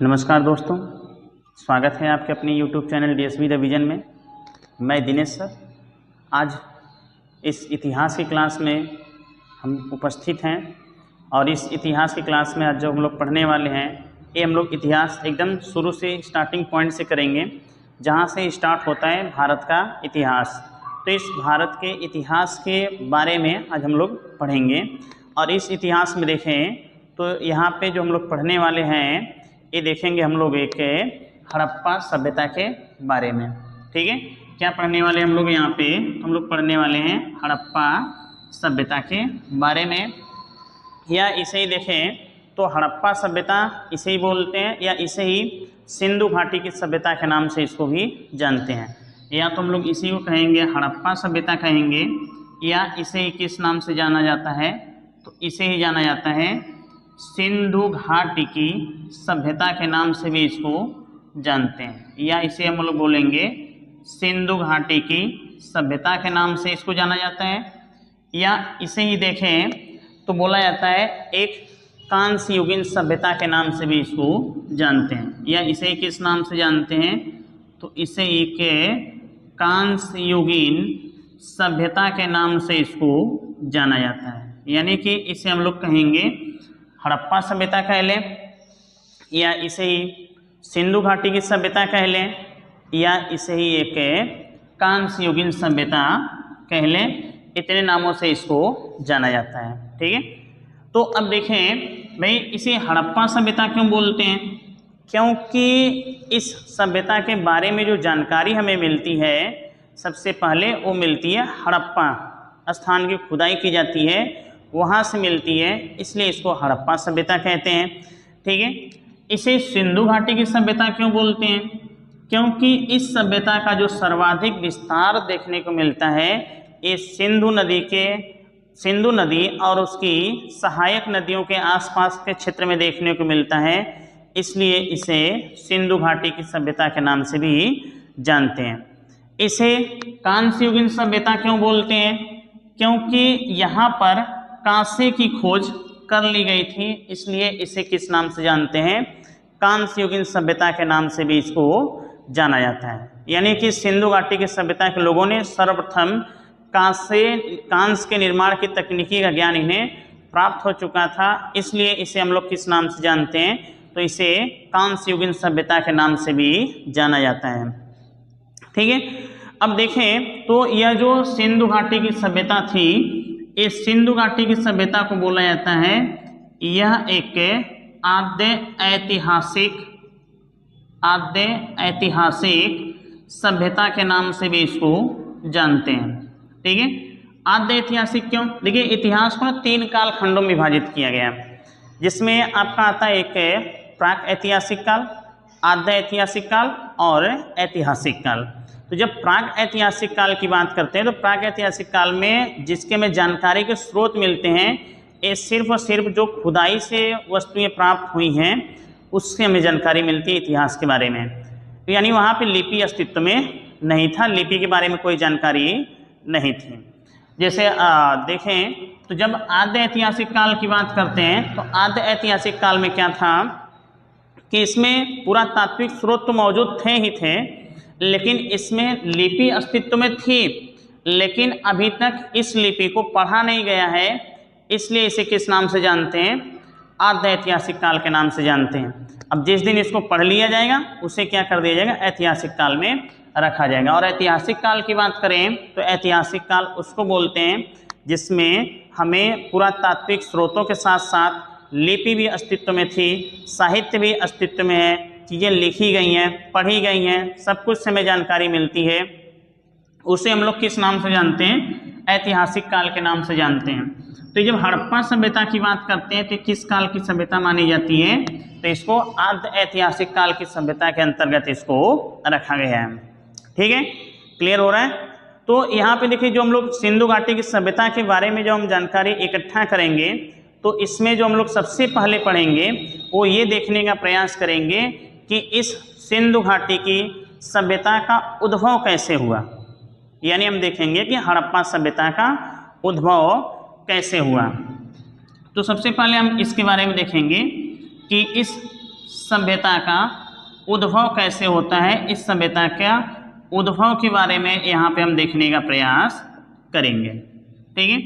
नमस्कार दोस्तों, स्वागत है आपके अपने YouTube चैनल DSB रिवीजन में। मैं दिनेश सर आज इस इतिहास की क्लास में हम उपस्थित हैं और इस इतिहास की क्लास में आज जो हम लोग पढ़ने वाले हैं ये हम लोग इतिहास एकदम शुरू से स्टार्टिंग पॉइंट से करेंगे, जहाँ से स्टार्ट होता है भारत का इतिहास। तो इस भारत के इतिहास के बारे में आज हम लोग पढ़ेंगे और इस इतिहास में देखें तो यहाँ पे जो हम लोग पढ़ने वाले हैं ये देखेंगे हम लोग एक हड़प्पा सभ्यता के बारे में। ठीक है, क्या पढ़ने वाले हम लोग यहाँ पे? हम लोग पढ़ने वाले हैं हड़प्पा सभ्यता के बारे में, या इसे ही देखें तो हड़प्पा सभ्यता इसे ही बोलते हैं, या इसे ही सिंधु घाटी की सभ्यता के नाम से इसको भी जानते हैं। या तो हम लोग इसी को कहेंगे हड़प्पा सभ्यता कहेंगे, या इसे ही किस नाम से जाना जाता है? तो इसे ही जाना जाता है सिंधु घाटी की सभ्यता के नाम से भी इसको जानते हैं, या इसे हम लोग बोलेंगे सिंधु घाटी की सभ्यता के नाम से इसको जाना जाता है। या इसे ही देखें तो बोला जाता है एक कांस्य युगीन सभ्यता के नाम से भी इसको जानते हैं, या इसे ही किस नाम से जानते हैं? तो इसे ही के कांस्य युगीन सभ्यता के नाम से इसको जाना जाता है। यानी कि इसे हम लोग कहेंगे हड़प्पा सभ्यता कह लें, या इसे ही सिंधु घाटी की सभ्यता कह लें, या इसे ही एक कांस्य युगीन सभ्यता कह लें। इतने नामों से इसको जाना जाता है। ठीक है, तो अब देखें भाई इसे हड़प्पा सभ्यता क्यों बोलते हैं? क्योंकि इस सभ्यता के बारे में जो जानकारी हमें मिलती है सबसे पहले वो मिलती है हड़प्पा स्थान की खुदाई की जाती है, वहाँ से मिलती है, इसलिए इसको हड़प्पा सभ्यता कहते हैं। ठीक है, इसे सिंधु घाटी की सभ्यता क्यों बोलते हैं? क्योंकि इस सभ्यता का जो सर्वाधिक विस्तार देखने को मिलता है ये सिंधु नदी और उसकी सहायक नदियों के आसपास के क्षेत्र में देखने को मिलता है, इसलिए इसे सिंधु घाटी की सभ्यता के नाम से भी जानते हैं। इसे कांस्य युगीन सभ्यता क्यों बोलते हैं? क्योंकि यहाँ पर कांसे की खोज कर ली गई थी, इसलिए इसे किस नाम से जानते हैं? कांस्य युगीन सभ्यता के नाम से भी इसको जाना जाता है। यानी कि सिंधु घाटी की सभ्यता के लोगों ने सर्वप्रथम कांस्य के निर्माण की तकनीकी का ज्ञान इन्हें प्राप्त हो चुका था, इसलिए इसे हम लोग किस नाम से जानते हैं? तो इसे कांस्य युगीन सभ्यता के नाम से भी जाना जाता है। ठीक है, अब देखें तो यह जो सिंधु घाटी की सभ्यता थी, इस सिंधु घाटी की सभ्यता को बोला जाता है यह एक आद्य ऐतिहासिक सभ्यता के नाम से भी इसको जानते हैं। ठीक है, आद्य ऐतिहासिक क्यों? देखिए इतिहास को 3 कालखंडों में विभाजित किया गया, जिसमें आपका आता है एक प्राक ऐतिहासिक काल, आद्य ऐतिहासिक काल और ऐतिहासिक काल। तो जब प्राक ऐतिहासिक काल की बात करते हैं तो प्राक ऐतिहासिक काल में जिसके में जानकारी के स्रोत मिलते हैं ये सिर्फ और सिर्फ जो खुदाई से वस्तुएं प्राप्त हुई हैं उससे हमें जानकारी मिलती है इतिहास के बारे में। तो यानी वहाँ पे लिपि अस्तित्व में नहीं था, लिपि के बारे में कोई जानकारी नहीं थी। जैसे देखें तो जब आद्य ऐतिहासिक काल की बात करते हैं तो आद्य ऐतिहासिक काल में क्या था कि इसमें पूरा तात्विक स्रोत तो मौजूद थे ही थे, लेकिन इसमें लिपि अस्तित्व में थी, लेकिन अभी तक इस लिपि को पढ़ा नहीं गया है, इसलिए इसे किस नाम से जानते हैं? आद्य ऐतिहासिक काल के नाम से जानते हैं। अब जिस दिन इसको पढ़ लिया जाएगा उसे क्या कर दिया जाएगा? ऐतिहासिक काल में रखा जाएगा। और ऐतिहासिक काल की बात करें तो ऐतिहासिक काल उसको बोलते हैं जिसमें हमें पुरातात्विक स्रोतों के साथ साथ लिपि भी अस्तित्व में थी, साहित्य भी अस्तित्व में है, चीज़ें लिखी गई हैं, पढ़ी गई हैं, सब कुछ से हमें जानकारी मिलती है, उसे हम लोग किस नाम से जानते हैं? ऐतिहासिक काल के नाम से जानते हैं। तो जब हड़प्पा सभ्यता की बात करते हैं तो किस काल की सभ्यता मानी जाती है? तो इसको आद्य ऐतिहासिक काल की सभ्यता के अंतर्गत इसको रखा गया है। ठीक है, क्लियर हो रहा है? तो यहाँ पे देखिए जो हम लोग सिंधु घाटी की सभ्यता के बारे में जो हम जानकारी इकट्ठा करेंगे तो इसमें जो हम लोग सबसे पहले पढ़ेंगे वो ये देखने का प्रयास करेंगे कि इस सिंधु घाटी की सभ्यता का उद्भव कैसे हुआ। यानी हम देखेंगे कि हड़प्पा सभ्यता का उद्भव कैसे हुआ। तो सबसे पहले हम इसके बारे में देखेंगे कि इस सभ्यता का उद्भव कैसे होता है, इस सभ्यता का उद्भव के बारे में यहाँ पे हम देखने का प्रयास करेंगे। ठीक है।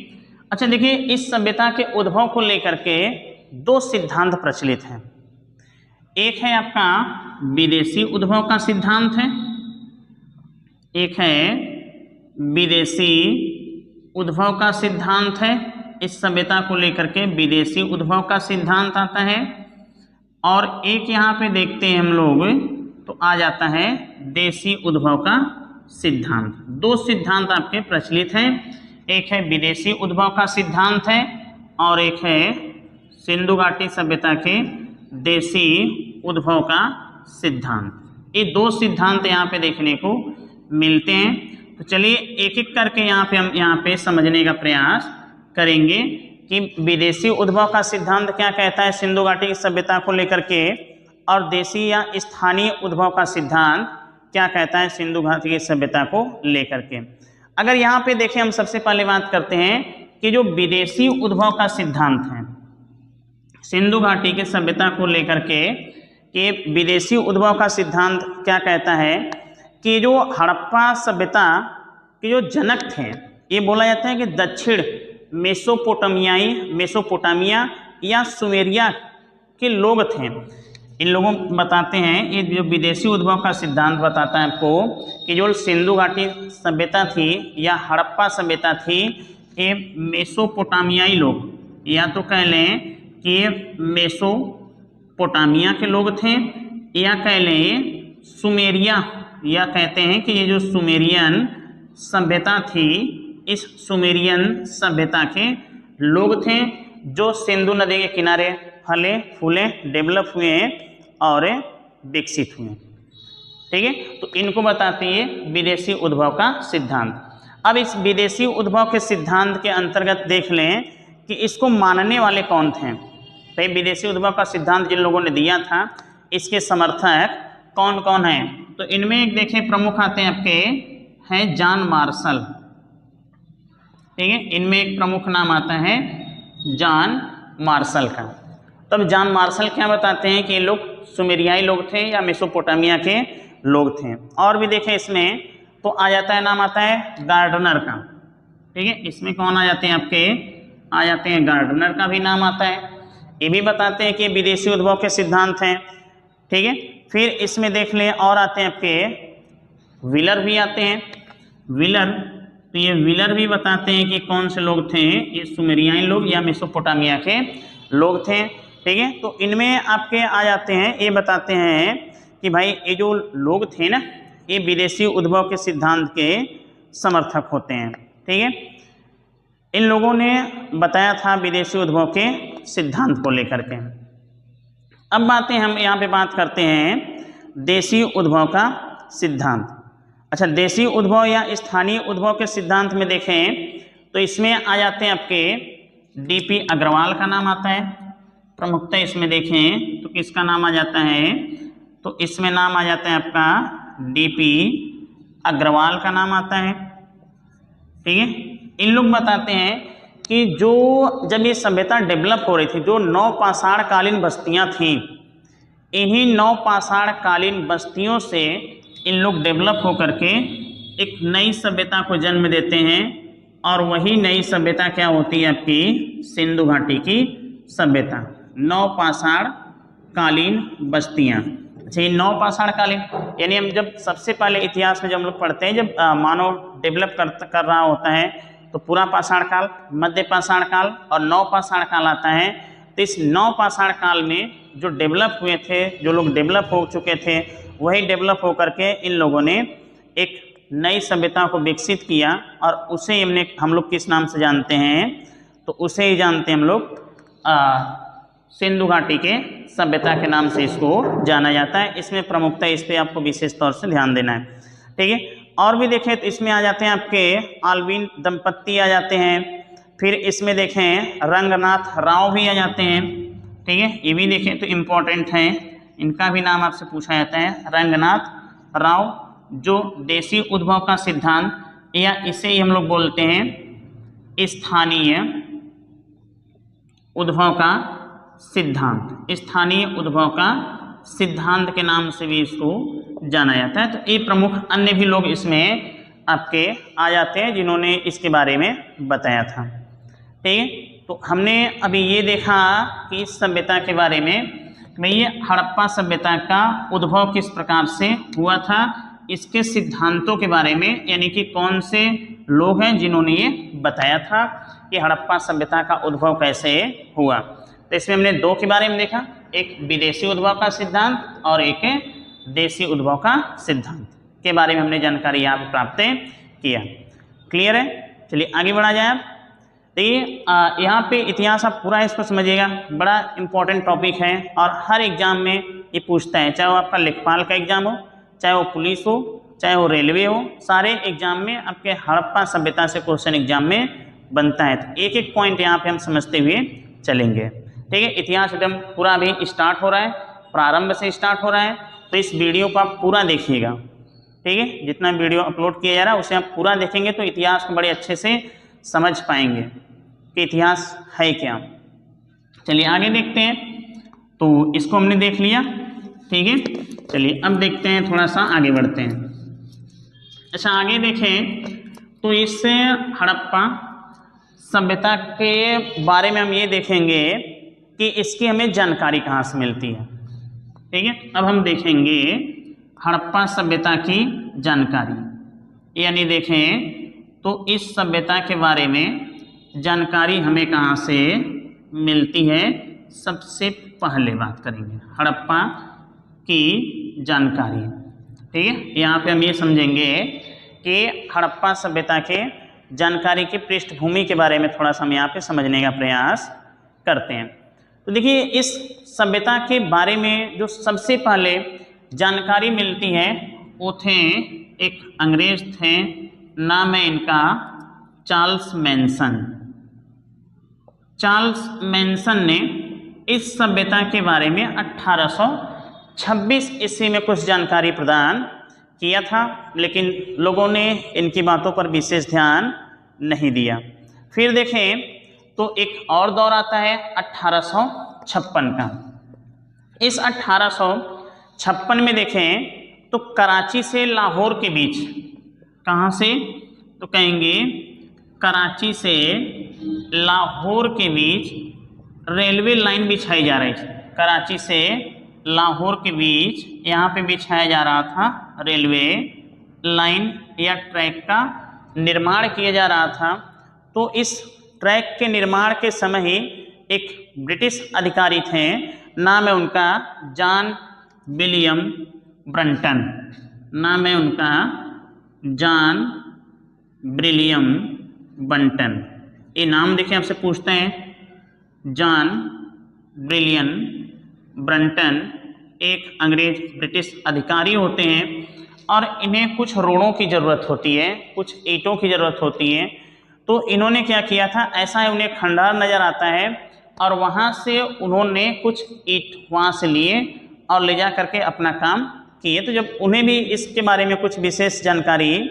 अच्छा देखिए, इस सभ्यता के उद्भव को लेकर के दो सिद्धांत प्रचलित हैं। एक है आपका विदेशी उद्भव का सिद्धांत है, एक है विदेशी उद्भव का सिद्धांत है। इस सभ्यता को लेकर के विदेशी उद्भव का सिद्धांत आता है। और एक यहाँ पे देखते हैं हम लोग तो आ जाता है देशी उद्भव का सिद्धांत। दो सिद्धांत आपके प्रचलित हैं, एक है विदेशी उद्भव का सिद्धांत है और एक है सिंधु घाटी सभ्यता के देशी उद्भव का सिद्धांत। ये दो सिद्धांत यहाँ पे देखने को मिलते हैं। तो चलिए एक एक करके हम यहाँ पे समझने का प्रयास करेंगे कि विदेशी उद्भव का सिद्धांत क्या कहता है सिंधु घाटी की सभ्यता को लेकर के, और देशी या स्थानीय उद्भव का सिद्धांत क्या कहता है सिंधु घाटी की सभ्यता को लेकर के। अगर यहाँ पे देखें, हम सबसे पहले बात करते हैं कि जो विदेशी उद्भव का सिद्धांत है सिंधु घाटी की सभ्यता को लेकर के, कि विदेशी उद्भव का सिद्धांत क्या कहता है कि जो हड़प्पा सभ्यता के जो जनक थे, ये बोला जाता है कि दक्षिण मेसोपोटामिया या सुमेरिया के लोग थे। इन लोगों बताते हैं, ये जो विदेशी उद्भव का सिद्धांत बताता है आपको कि जो सिंधु घाटी सभ्यता थी या हड़प्पा सभ्यता थी, ये मेसोपोटामियाई लोग, या तो कह लें कि ये मेसोपोटामिया के लोग थे, या कह लें सुमेरिया, या कहते हैं कि ये जो सुमेरियन सभ्यता थी, इस सुमेरियन सभ्यता के लोग थे जो सिंधु नदी के किनारे फले फूले डेवलप हुए और विकसित हुए। ठीक है। तो इनको बताते हैं विदेशी उद्भव का सिद्धांत। अब इस विदेशी उद्भव के सिद्धांत के अंतर्गत देख लें कि इसको मानने वाले कौन थे। भाई विदेशी उद्भव का सिद्धांत जिन लोगों ने दिया था, इसके समर्थक कौन कौन हैं, तो इनमें एक देखें प्रमुख आते हैं आपके हैं जॉन मार्शल। ठीक है। इनमें एक प्रमुख नाम आता है जॉन मार्शल का। तब जॉन मार्शल क्या बताते हैं कि ये लोग सुमेरियाई लोग थे या मेसोपोटामिया के लोग थे। और भी देखें इसमें तो आ जाता है, नाम आता है गार्डनर का। ठीक है। इसमें कौन आ जाते हैं आपके, आ जाते हैं गार्डनर का भी नाम आता है। ये भी बताते हैं कि विदेशी उद्भव के सिद्धांत हैं। ठीक है। फिर इसमें देख लें और आते हैं आपके व्हीलर भी आते हैं। व्हीलर, तो ये व्हीलर भी बताते हैं कि कौन से लोग थे, ये सुमेरियाई लोग या मेसोपोटामिया के लोग थे। ठीक है। तो इनमें आपके आ जाते हैं, ये बताते हैं कि भाई ये जो लोग थे ना, ये विदेशी उद्भव के सिद्धांत के समर्थक होते हैं। ठीक है। इन लोगों ने बताया था विदेशी उद्भव के सिद्धांत को लेकर के। अब हम यहाँ पे बात करते हैं देशी उद्भव का सिद्धांत। अच्छा, देशी उद्भव या स्थानीय उद्भव के सिद्धांत में देखें तो इसमें आ जाते हैं आपके डीपी अग्रवाल का नाम आता है। प्रमुखता इसमें देखें तो किसका नाम आ जाता है, तो इसमें नाम आ जाता है आपका डीपी अग्रवाल का नाम आता है। ठीक है। इन लोग बताते हैं कि जो जब ये सभ्यता डेवलप हो रही थी, जो नवपाषाण कालीन बस्तियां थीं, इन्हीं नवपाषाण कालीन बस्तियों से इन लोग डेवलप होकर के एक नई सभ्यता को जन्म देते हैं। और वही नई सभ्यता क्या होती है आपकी सिंधु घाटी की सभ्यता, नवपाषाण कालीन बस्तियां। अच्छा, ये नवपाषाण कालीन यानी हम जब सबसे पहले इतिहास में जब हम लोग पढ़ते हैं, जब मानव डेवलप कर रहा होता है तो पूरा पाषाण काल, मध्य पाषाण काल और नवपाषाण काल आता है। तो इस नवपाषाण काल में जो डेवलप हुए थे, जो लोग डेवलप हो चुके थे, वही डेवलप होकर के इन लोगों ने एक नई सभ्यता को विकसित किया और उसे हम लोग किस नाम से जानते हैं, तो उसे ही जानते हैं हम लोग सिंधु घाटी के सभ्यता के नाम से इसको जाना जाता है। इसमें प्रमुखता इस पर आपको विशेष तौर से ध्यान देना है। ठीक है। और भी देखें तो इसमें आ जाते हैं आपके आल्विन दंपत्ति आ जाते हैं। फिर इसमें देखें रंगनाथ राव भी आ जाते हैं। ठीक है। ये भी देखें तो इम्पोर्टेंट हैं, इनका भी नाम आपसे पूछा जाता है रंगनाथ राव, जो देशी उद्भव का सिद्धांत या इसे ही हम लोग बोलते हैं स्थानीय उद्भव का सिद्धांत, स्थानीय उद्भव का सिद्धांत के नाम से भी इसको जाना जाता है। तो ये प्रमुख अन्य भी लोग इसमें आपके आ जाते हैं जिन्होंने इसके बारे में बताया था। ठीक है, तो हमने अभी ये देखा कि इस सभ्यता के बारे में, भाई ये हड़प्पा सभ्यता का उद्भव किस प्रकार से हुआ था, इसके सिद्धांतों के बारे में, यानी कि कौन से लोग हैं जिन्होंने ये बताया था कि हड़प्पा सभ्यता का उद्भव कैसे हुआ। तो इसमें हमने दो के बारे में देखा, एक विदेशी उद्भव का सिद्धांत और एक देशी उद्भव का सिद्धांत के बारे में हमने जानकारी यहाँ प्राप्त किया। क्लियर है, चलिए आगे बढ़ा जाए। देखिए यहाँ पे इतिहास आप पूरा इसको समझिएगा, बड़ा इंपॉर्टेंट टॉपिक है और हर एग्जाम में ये पूछता है, चाहे वो आपका लेखपाल का एग्जाम हो, चाहे वो पुलिस हो, चाहे वो रेलवे हो, सारे एग्जाम में आपके हड़प्पा सभ्यता से क्वेश्चन एग्जाम में बनता है। तो एक एक पॉइंट यहाँ पे हम समझते हुए चलेंगे। ठीक है, इतिहास एकदम पूरा अभी स्टार्ट हो रहा है, प्रारंभ से स्टार्ट हो रहा है, तो इस वीडियो को आप पूरा देखिएगा। ठीक है, जितना वीडियो अपलोड किया जा रहा है उसे आप पूरा देखेंगे तो इतिहास को बड़े अच्छे से समझ पाएंगे कि इतिहास है क्या। चलिए आगे देखते हैं। तो इसको हमने देख लिया, ठीक है, चलिए अब देखते हैं, थोड़ा सा आगे बढ़ते हैं। अच्छा, आगे देखें तो इससे हड़प्पा सभ्यता के बारे में हम ये देखेंगे कि इसकी हमें जानकारी कहाँ से मिलती है। ठीक है, अब हम देखेंगे हड़प्पा सभ्यता की जानकारी, यानी देखें तो इस सभ्यता के बारे में जानकारी हमें कहाँ से मिलती है। सबसे पहले बात करेंगे हड़प्पा की जानकारी। ठीक है, यहाँ पे हम ये समझेंगे कि हड़प्पा सभ्यता के जानकारी की पृष्ठभूमि के बारे में थोड़ा सा हम यहाँ पे समझने का प्रयास करते हैं। तो देखिए इस सभ्यता के बारे में जो सबसे पहले जानकारी मिलती है वो थे एक अंग्रेज थे, नाम है इनका चार्ल्स मैनसन। चार्ल्स मैनसन ने इस सभ्यता के बारे में 1826 ईस्वी में कुछ जानकारी प्रदान किया था, लेकिन लोगों ने इनकी बातों पर विशेष ध्यान नहीं दिया। फिर देखें तो एक और दौर आता है 1856 का। इस 1856 में देखें तो कराची से लाहौर के बीच, कहाँ से, तो कहेंगे कराची से लाहौर के बीच रेलवे लाइन बिछाई जा रही थी। कराची से लाहौर के बीच यहाँ पे बिछाया जा रहा था रेलवे लाइन या ट्रैक का निर्माण किया जा रहा था। तो इस ट्रैक के निर्माण के समय ही एक ब्रिटिश अधिकारी थे, नाम है उनका जॉन विलियम ब्रंटन। नाम है उनका जॉन विलियम ब्रंटन। ये नाम देखें, आपसे पूछते हैं, जॉन विलियम ब्रंटन एक अंग्रेज ब्रिटिश अधिकारी होते हैं और इन्हें कुछ रोड़ों की ज़रूरत होती है, कुछ ईंटों की ज़रूरत होती है। तो इन्होंने क्या किया था, ऐसा है उन्हें खंडहर नज़र आता है और वहाँ से उन्होंने कुछ ईंट वहाँ से लिए और ले जा करके अपना काम किए। तो जब उन्हें भी इसके बारे में कुछ विशेष जानकारी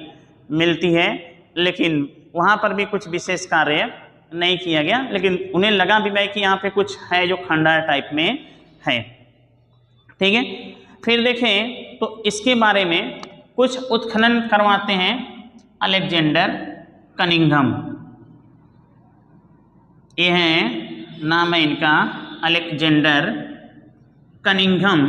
मिलती है, लेकिन वहाँ पर भी कुछ विशेष कार्य नहीं किया गया, लेकिन उन्हें लगा भी भाई कि यहाँ पे कुछ है जो खंडहर टाइप में है। ठीक है, फिर देखें तो इसके बारे में कुछ उत्खनन करवाते हैं अलेक्जेंडर कनिंघम। ये हैं, नाम है इनका अलेक्जेंडर कनिंघम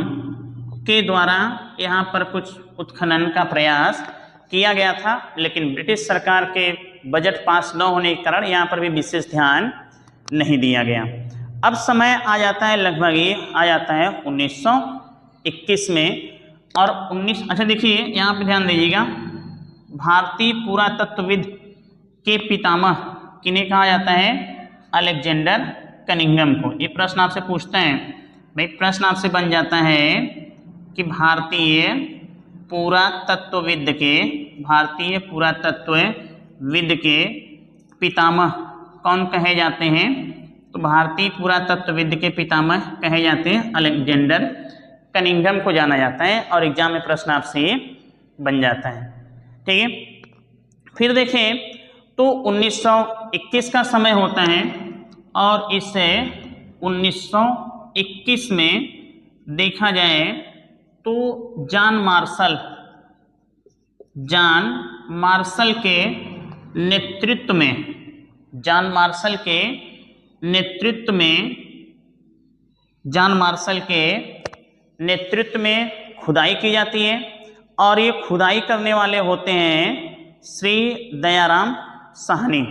के द्वारा यहाँ पर कुछ उत्खनन का प्रयास किया गया था, लेकिन ब्रिटिश सरकार के बजट पास न होने के कारण यहाँ पर भी विशेष ध्यान नहीं दिया गया। अब समय आ जाता है, लगभग ये आ जाता है 1921 में। और 19 अच्छा देखिए यहाँ पे ध्यान दीजिएगा, भारतीय पुरातत्वविद के पितामह किन्हें कहा जाता है, अलेक्जेंडर कनिंघम को। ये प्रश्न आपसे पूछते हैं, भाई प्रश्न आपसे बन जाता है कि भारतीय पुरातत्वविद के पितामह कौन कहे जाते हैं। तो भारतीय पुरातत्वविद के पितामह कहे जाते हैं अलेक्जेंडर कनिंघम को जाना जाता है, और एग्जाम में प्रश्न आपसे ये बन जाता है। ठीक है, फिर देखें तो 1921 का समय होता है और इससे 1921 में देखा जाए तो जॉन मार्शल के नेतृत्व में, जॉन मार्शल के नेतृत्व में खुदाई की जाती है। और ये खुदाई करने वाले होते हैं श्री दयाराम साहनी।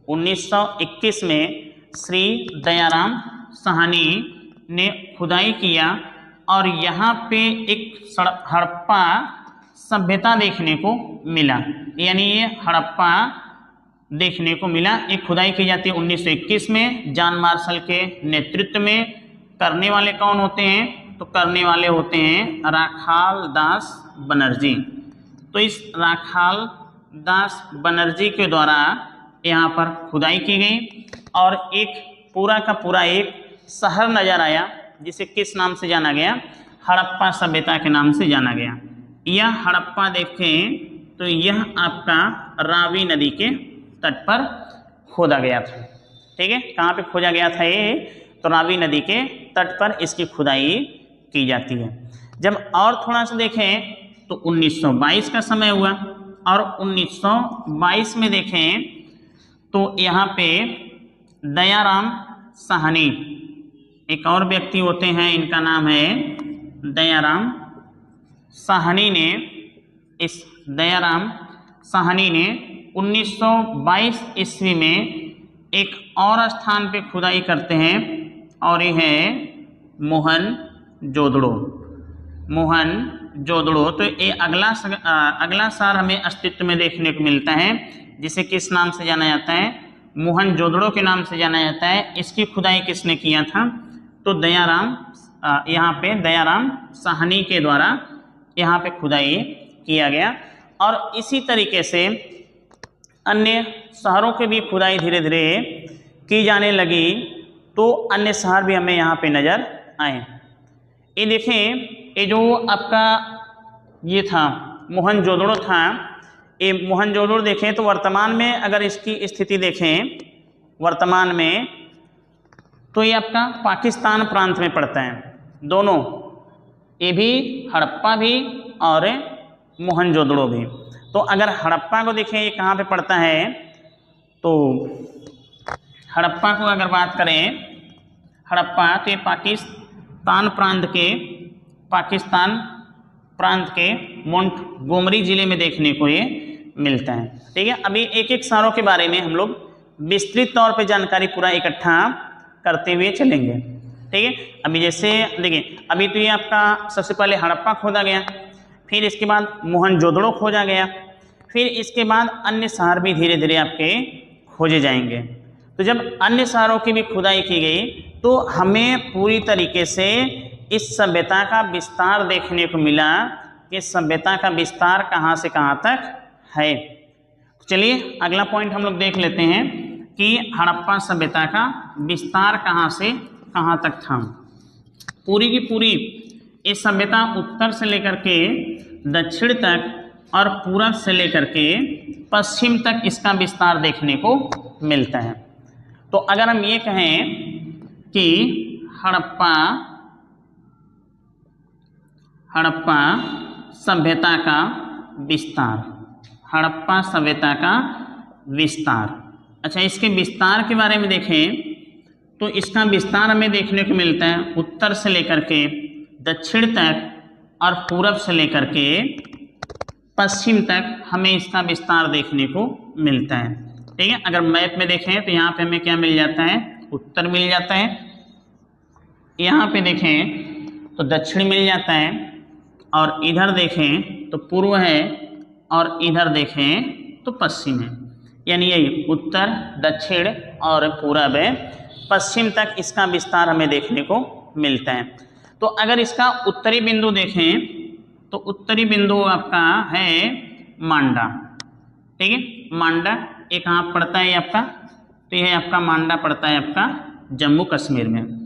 1921 में श्री दयाराम साहनी ने खुदाई किया और यहाँ पे एक हड़प्पा सभ्यता देखने को मिला, यानी ये हड़प्पा देखने को मिला। एक खुदाई की जाती है 1921 में जॉन मार्शल के नेतृत्व में। करने वाले कौन होते हैं? तो करने वाले होते हैं राखाल दास बनर्जी। तो इस राखाल दास बनर्जी के द्वारा यहाँ पर खुदाई की गई और एक पूरा का पूरा एक शहर नजर आया, जिसे किस नाम से जाना गया? हड़प्पा सभ्यता के नाम से जाना गया। यह हड़प्पा देखें तो यह आपका रावी नदी के तट पर खोदा गया था। ठीक है, कहाँ पे खोदा गया था ये? तो रावी नदी के तट पर इसकी खुदाई की जाती है। जब और थोड़ा सा देखें तो 1922 का समय हुआ और 1922 में देखें तो यहाँ पे दयाराम साहनी, एक और व्यक्ति होते हैं, इनका नाम है दयाराम साहनी ने, इस दयाराम साहनी ने 1922 ईस्वी में एक और स्थान पे खुदाई करते हैं और ये है मोहनजोदड़ो। तो ये अगला शहर हमें अस्तित्व में देखने को मिलता है, जिसे किस नाम से जाना जाता है? मोहनजोदड़ो के नाम से जाना जाता है। इसकी खुदाई किसने किया था? तो यहाँ पे दयाराम साहनी के द्वारा यहाँ पे खुदाई किया गया। और इसी तरीके से अन्य शहरों के भी खुदाई धीरे धीरे की जाने लगी, तो अन्य शहर भी हमें यहाँ पे नज़र आए। ये देखें, ये जो आपका ये था मोहनजोदड़ो था, ये मोहनजोदड़ो देखें तो वर्तमान में अगर इसकी स्थिति देखें वर्तमान में, तो ये आपका पाकिस्तान प्रांत में पड़ता है। दोनों, ये भी हड़प्पा भी और मोहनजोदड़ो भी। तो अगर हड़प्पा को देखें ये कहाँ पे पड़ता है, तो हड़प्पा को अगर बात करें, हड़प्पा तो ये पाकिस्तान प्रांत के मोंटगोमरी जिले में देखने को ये मिलता है। ठीक है, अभी एक एक शहरों के बारे में हम लोग विस्तृत तौर पे जानकारी पूरा इकट्ठा करते हुए चलेंगे। ठीक है, अभी जैसे देखिए, अभी तो ये आपका सबसे पहले हड़प्पा खोदा गया, फिर इसके बाद मोहनजोदड़ो खोजा गया, फिर इसके बाद अन्य शहर भी धीरे धीरे आपके खोजे जाएंगे। तो जब अन्य शहरों की भी खुदाई की गई तो हमें पूरी तरीके से इस सभ्यता का विस्तार देखने को मिला कि सभ्यता का विस्तार कहाँ से कहाँ तक है। चलिए अगला पॉइंट हम लोग देख लेते हैं कि हड़प्पा सभ्यता का विस्तार कहाँ से कहाँ तक था। पूरी की पूरी ये सभ्यता उत्तर से लेकर के दक्षिण तक और पूरब से लेकर के पश्चिम तक इसका विस्तार देखने को मिलता है। तो अगर हम ये कहें कि हड़प्पा सभ्यता का विस्तार, हड़प्पा सभ्यता का विस्तार, अच्छा इसके विस्तार के बारे में देखें तो इसका विस्तार हमें देखने को मिलता है उत्तर से लेकर के दक्षिण तक और पूरब से लेकर के पश्चिम तक हमें इसका विस्तार देखने को मिलता है। ठीक है, अगर मैप में देखें तो यहाँ पे हमें क्या मिल जाता है? उत्तर मिल जाता है। यहाँ पे देखें तो दक्षिण मिल जाता है और इधर देखें तो पूर्व है और इधर देखें तो पश्चिम है, यानी यही उत्तर दक्षिण और पूरब है, पश्चिम तक इसका विस्तार हमें देखने को मिलता है। तो अगर इसका उत्तरी बिंदु देखें तो उत्तरी बिंदु आपका है मांडा। ठीक है, मांडा ये कहाँ पड़ता है आपका? तो यह आपका मांडा पड़ता है आपका जम्मू कश्मीर में।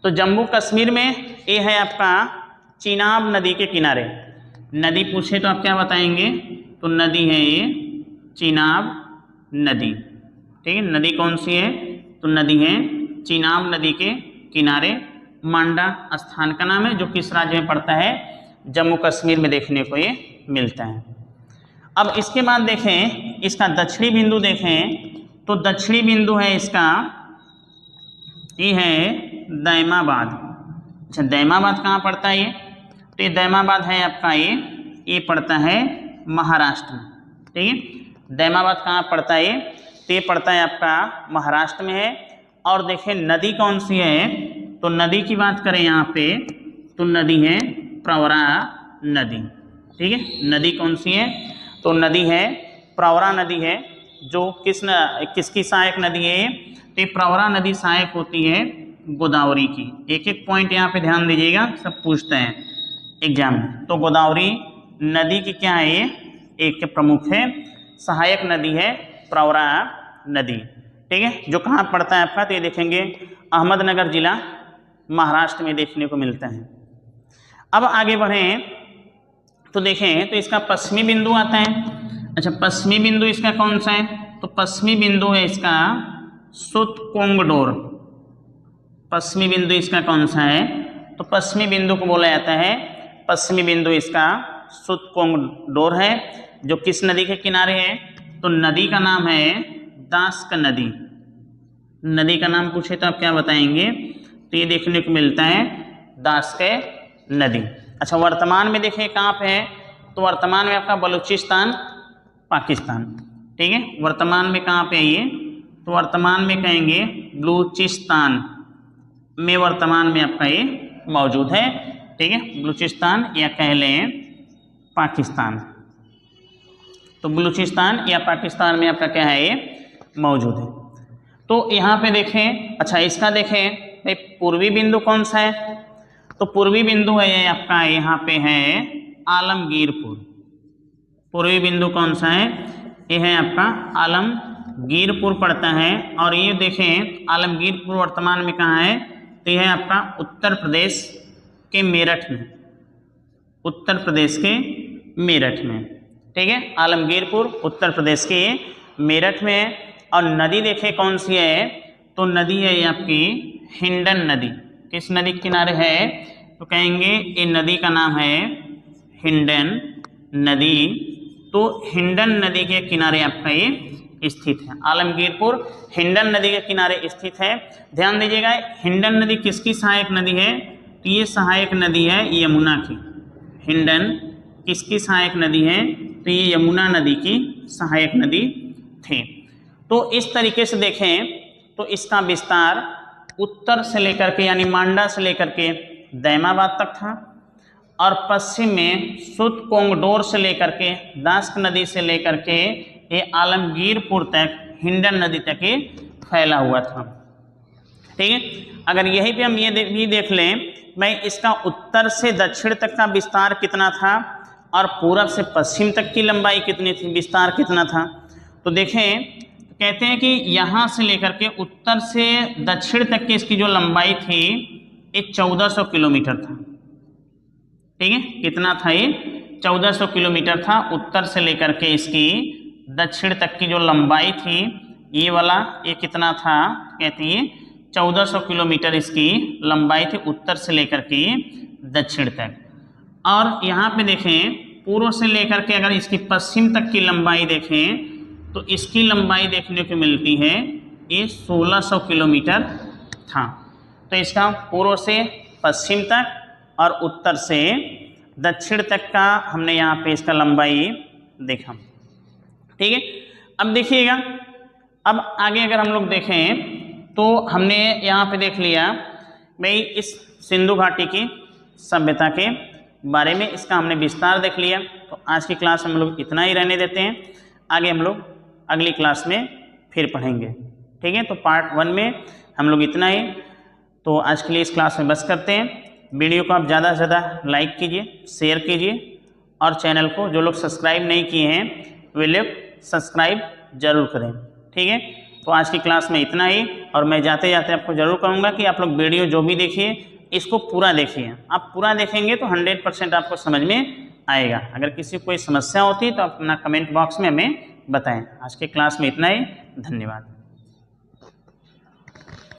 तो जम्मू कश्मीर में ये है आपका चिनाब नदी के किनारे। नदी पूछे तो आप क्या बताएंगे? तो नदी है ये चिनाब नदी। ठीक है, नदी कौन सी है? तो नदी है चिनाब नदी के किनारे मांडा स्थान का नाम है, जो किस राज्य में पड़ता है, जम्मू कश्मीर में देखने को ये मिलता है। अब इसके बाद देखें इसका दक्षिणी बिंदु देखें तो दक्षिणी बिंदु है इसका, ये है दैमाबाद। अच्छा, दैमाबाद कहाँ पड़ता है ये, तो ये दैमाबाद है आपका ये पड़ता है महाराष्ट्र में। ठीक है, दैमाबाद कहाँ पड़ता है, तो ये पड़ता है आपका महाराष्ट्र में है। और देखें नदी कौन सी है, तो नदी की बात करें यहाँ पे तो नदी है प्रवरा नदी। ठीक है, नदी कौन सी है, तो नदी है प्रवरा नदी है, जो किसकी सहायक नदी है, तो प्रवरा नदी सहायक होती है गोदावरी की। एक एक पॉइंट यहाँ पे ध्यान दीजिएगा, सब पूछते हैं एग्जाम में। तो गोदावरी नदी की क्या है, ये एक प्रमुख है, सहायक नदी है प्रवरा नदी। ठीक है, जो कहाँ पड़ता है आपका, तो ये देखेंगे अहमदनगर जिला महाराष्ट्र में देखने को मिलता है। अब आगे बढ़ें तो देखें तो इसका पश्चिमी बिंदु आता है। अच्छा, पश्चिमी बिंदु इसका कौन सा है, तो पश्चिमी बिंदु है इसका सुतकोंगडोर। पश्चिमी बिंदु इसका कौन सा है, तो पश्चिमी बिंदु को बोला जाता है, पश्चिमी बिंदु इसका सुतकोंगडोर है, जो किस नदी के किनारे है, तो नदी का नाम है दास्क नदी। नदी का नाम पूछे तो आप क्या बताएंगे, तो ये देखने को मिलता है दास्क नदी। अच्छा, वर्तमान में देखें कहाँ पे है, तो वर्तमान में आपका बलूचिस्तान पाकिस्तान। ठीक है, वर्तमान में कहाँ पे है ये, तो वर्तमान में कहेंगे बलूचिस्तान में वर्तमान में आपका ये मौजूद है। ठीक है, बलूचिस्तान या कह लें पाकिस्तान, तो बलूचिस्तान या पाकिस्तान में आपका क्या है, ये मौजूद है। तो यहाँ पे देखें, अच्छा इसका देखें भाई पूर्वी बिंदु कौन सा है, तो पूर्वी बिंदु है ये आपका, यहाँ पे है आलमगीरपुर। पूर्वी बिंदु कौन सा है, ये है आपका आलमगीरपुर पड़ता है। और ये देखें आलमगीरपुर वर्तमान में कहाँ है, तो यह है आपका उत्तर प्रदेश के मेरठ में, उत्तर प्रदेश के मेरठ में। ठीक है, आलमगीरपुर उत्तर प्रदेश के मेरठ में है। और नदी देखें कौन सी है, तो नदी है ये आपकी हिंडन नदी। किस नदी के किनारे है, तो कहेंगे ये नदी का नाम है हिंडन नदी। तो हिंडन नदी के किनारे आपका ये स्थित है, आलमगीरपुर हिंडन नदी के किनारे स्थित है। ध्यान दीजिएगा, हिंडन नदी किसकी सहायक नदी है, तो ये सहायक नदी है यमुना की। हिंडन किसकी सहायक नदी है, तो ये यमुना नदी की सहायक नदी थी। तो इस तरीके से देखें तो इसका विस्तार उत्तर से लेकर के यानी मांडा से लेकर के दैमाबाद तक था, और पश्चिम में सुतकोंगडोर से लेकर के दास्क नदी से लेकर के ये आलमगीरपुर तक हिंडन नदी तक ये फैला हुआ था। ठीक है, अगर यहीं पे हम ये भी देख लें मैं इसका उत्तर से दक्षिण तक का विस्तार कितना था और पूरब से पश्चिम तक की लंबाई कितनी थी, विस्तार कितना था, तो देखें कहते हैं कि यहाँ से लेकर के उत्तर से दक्षिण तक की इसकी जो लंबाई थी ये 1400 किलोमीटर था। ठीक है, कितना था ये, 1400 किलोमीटर था। उत्तर से लेकर के इसकी दक्षिण तक की जो लंबाई थी ये वाला ये कितना था, कहते हैं 1400 किलोमीटर इसकी लंबाई थी उत्तर से लेकर के दक्षिण तक। और यहाँ पे देखें पूर्व से लेकर के अगर इसकी पश्चिम तक की लंबाई देखें तो इसकी लंबाई देखने को मिलती है ये 1600 किलोमीटर था। तो इसका पूर्व से पश्चिम तक और उत्तर से दक्षिण तक का हमने यहाँ पे इसका लंबाई देखा। ठीक है, अब देखिएगा, अब आगे अगर हम लोग देखें तो हमने यहाँ पे देख लिया भाई इस सिंधु घाटी की सभ्यता के बारे में, इसका हमने विस्तार देख लिया। तो आज की क्लास में हम लोग इतना ही रहने देते हैं, आगे हम लोग अगली क्लास में फिर पढ़ेंगे। ठीक है, तो पार्ट 1 में हम लोग इतना ही। तो आज के लिए इस क्लास में बस करते हैं। वीडियो को आप ज़्यादा से ज़्यादा लाइक कीजिए, शेयर कीजिए, और चैनल को जो लोग सब्सक्राइब नहीं किए हैं वे लोग सब्सक्राइब जरूर करें। ठीक है, तो आज की क्लास में इतना ही। और मैं जाते जाते आपको ज़रूर कहूँगा कि आप लोग वीडियो जो भी देखिए इसको पूरा देखिए। आप पूरा देखेंगे तो 100% आपको समझ में आएगा। अगर किसी को कोई समस्या होती है तो आप अपना कमेंट बॉक्स में हमें बताएं। आज के क्लास में इतना ही, धन्यवाद।